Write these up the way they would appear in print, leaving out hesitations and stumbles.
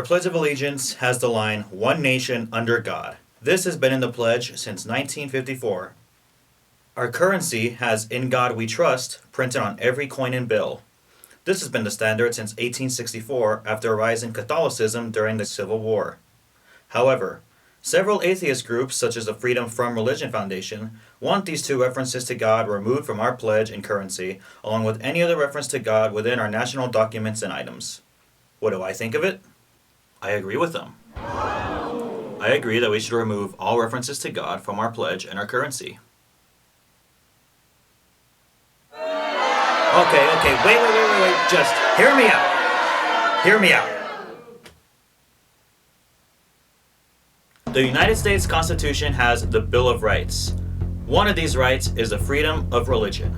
Our Pledge of Allegiance has the line, "One nation under God." This has been in the pledge since 1954. Our currency has "In God We Trust" printed on every coin and bill. This has been the standard since 1864 after a rise in Catholicism during the Civil War. However, several atheist groups, such as the Freedom From Religion Foundation, want these two references to God removed from our pledge and currency, along with any other reference to God within our national documents and items. What do I think of it? I agree with them. I agree that we should remove all references to God from our pledge and our currency. Okay, wait, just hear me out. Hear me out. The United States Constitution has the Bill of Rights. One of these rights is the freedom of religion.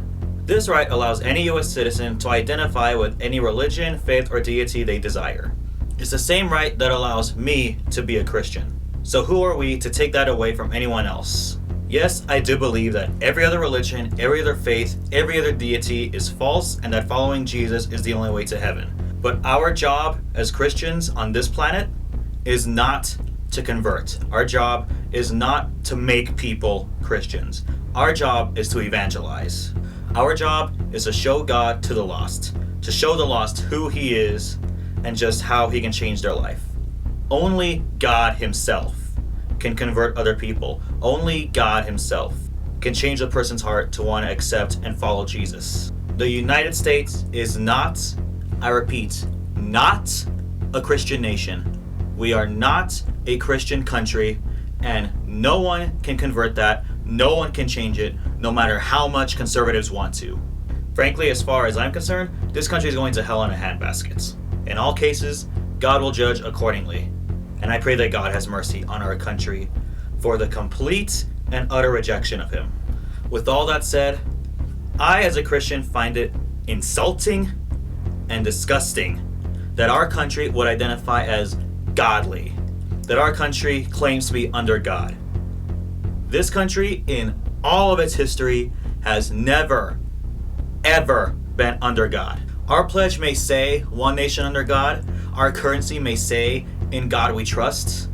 This right allows any U.S. citizen to identify with any religion, faith, or deity they desire. It's the same right that allows me to be a Christian. So who are we to take that away from anyone else? Yes, I do believe that every other religion, every other faith, every other deity is false and that following Jesus is the only way to heaven. But our job as Christians on this planet is not to convert. Our job is not to make people Christians. Our job is to evangelize. Our job is to show God to the lost, to show the lost who He is and just how He can change their life. Only God Himself can convert other people. Only God Himself can change a person's heart to want to accept and follow Jesus. The United States is not, I repeat, not a Christian nation. We are not a Christian country, and no one can convert that. No one can change it, no matter how much conservatives want to. Frankly, as far as I'm concerned, this country is going to hell in a handbasket. In all cases, God will judge accordingly. And I pray that God has mercy on our country for the complete and utter rejection of Him. With all that said, I as a Christian find it insulting and disgusting that our country would identify as godly, that our country claims to be under God. This country, in all of its history, has never, ever been under God. Our pledge may say, "One nation under God." Our currency may say, "In God we trust."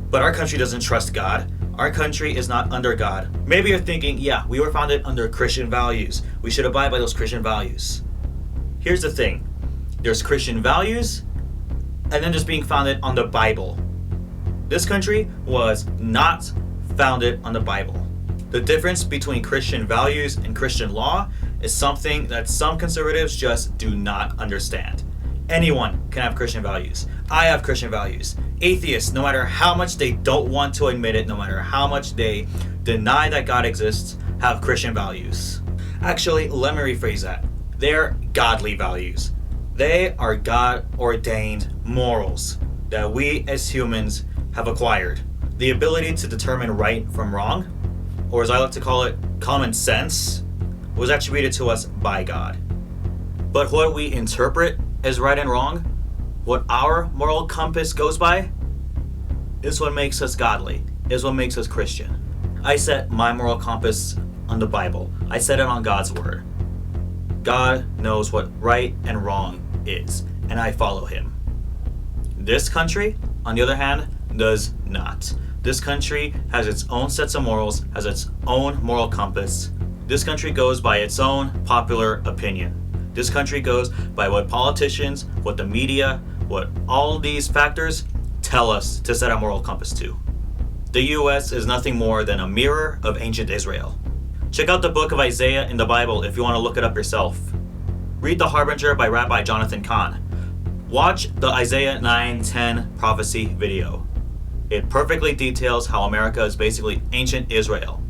But our country doesn't trust God. Our country is not under God. Maybe you're thinking, yeah, we were founded under Christian values. We should abide by those Christian values. Here's the thing. There's Christian values, and then just being founded on the Bible. This country was not founded on the Bible. The difference between Christian values and Christian law is something that some conservatives just do not understand. Anyone can have Christian values. I have Christian values. Atheists, no matter how much they don't want to admit it, no matter how much they deny that God exists, have Christian values. Actually, let me rephrase that. They're godly values. They are God-ordained morals that we as humans have acquired. The ability to determine right from wrong, or as I like to call it, common sense, was attributed to us by God. But what we interpret as right and wrong, what our moral compass goes by, is what makes us godly, is what makes us Christian. I set my moral compass on the Bible. I set it on God's word. God knows what right and wrong is, and I follow Him. This country, on the other hand, does not. This country has its own sets of morals, has its own moral compass. This country goes by its own popular opinion. This country goes by what politicians, what the media, what all these factors tell us to set our moral compass to. The U.S. is nothing more than a mirror of ancient Israel. Check out the book of Isaiah in the Bible if you want to look it up yourself. Read The Harbinger by Rabbi Jonathan Cahn. Watch the Isaiah 9:10 prophecy video. It perfectly details how America is basically ancient Israel,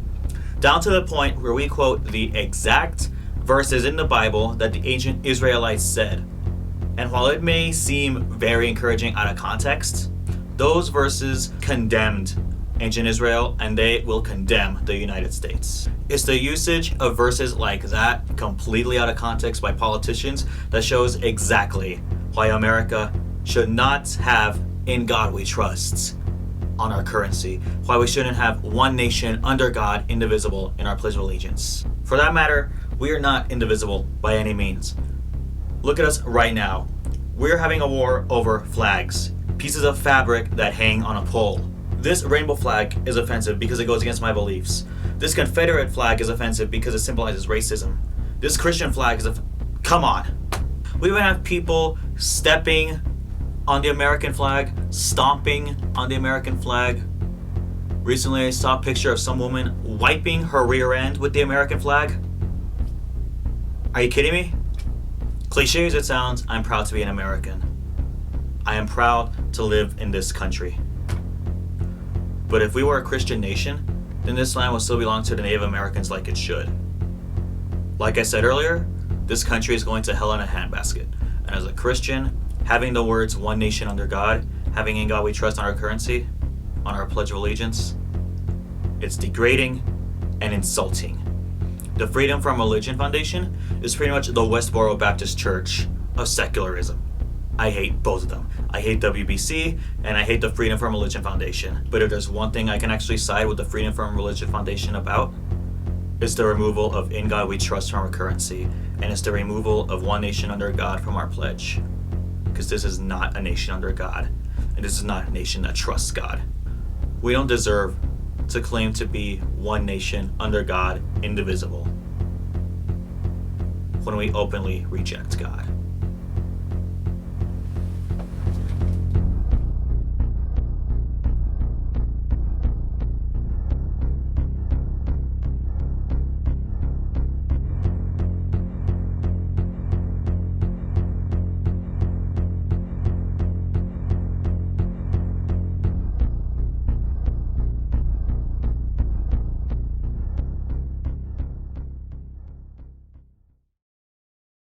down to the point where we quote the exact verses in the Bible that the ancient Israelites said. And while it may seem very encouraging out of context, those verses condemned ancient Israel, and they will condemn the United States. It's the usage of verses like that, completely out of context by politicians, that shows exactly why America should not have "In God We Trust" on our currency, why we shouldn't have "One nation under God, indivisible" in our Pledge of Allegiance. For that matter, we are not indivisible by any means. Look at us right now. We're having a war over flags. pieces of fabric that hang on a pole. This rainbow flag is offensive because it goes against my beliefs. This Confederate flag is offensive because it symbolizes racism. This Christian flag is come on. We even have people stepping on the American flag, stomping on the American flag. Recently I saw a picture of some woman wiping her rear end with the American flag. Are you kidding me? Cliche as it sounds, I'm proud to be an American. I am proud to live in this country. But if we were a Christian nation, then this land would still belong to the Native Americans like it should. Like I said earlier, this country is going to hell in a handbasket. And as a Christian, having the words one nation under God, having in God we trust on our currency, on our Pledge of Allegiance, it's degrading and insulting. The Freedom from Religion Foundation is pretty much the Westboro Baptist Church of secularism. I hate both of them. I hate WBC and I hate the Freedom from Religion Foundation. But if there's one thing I can actually side with the Freedom from Religion Foundation about, it's the removal of In God We Trust from our currency, and it's the removal of One Nation Under God from our pledge. Because this is not a nation under God, and this is not a nation that trusts God. We don't deserve to claim to be one nation under God, indivisible, when we openly reject God.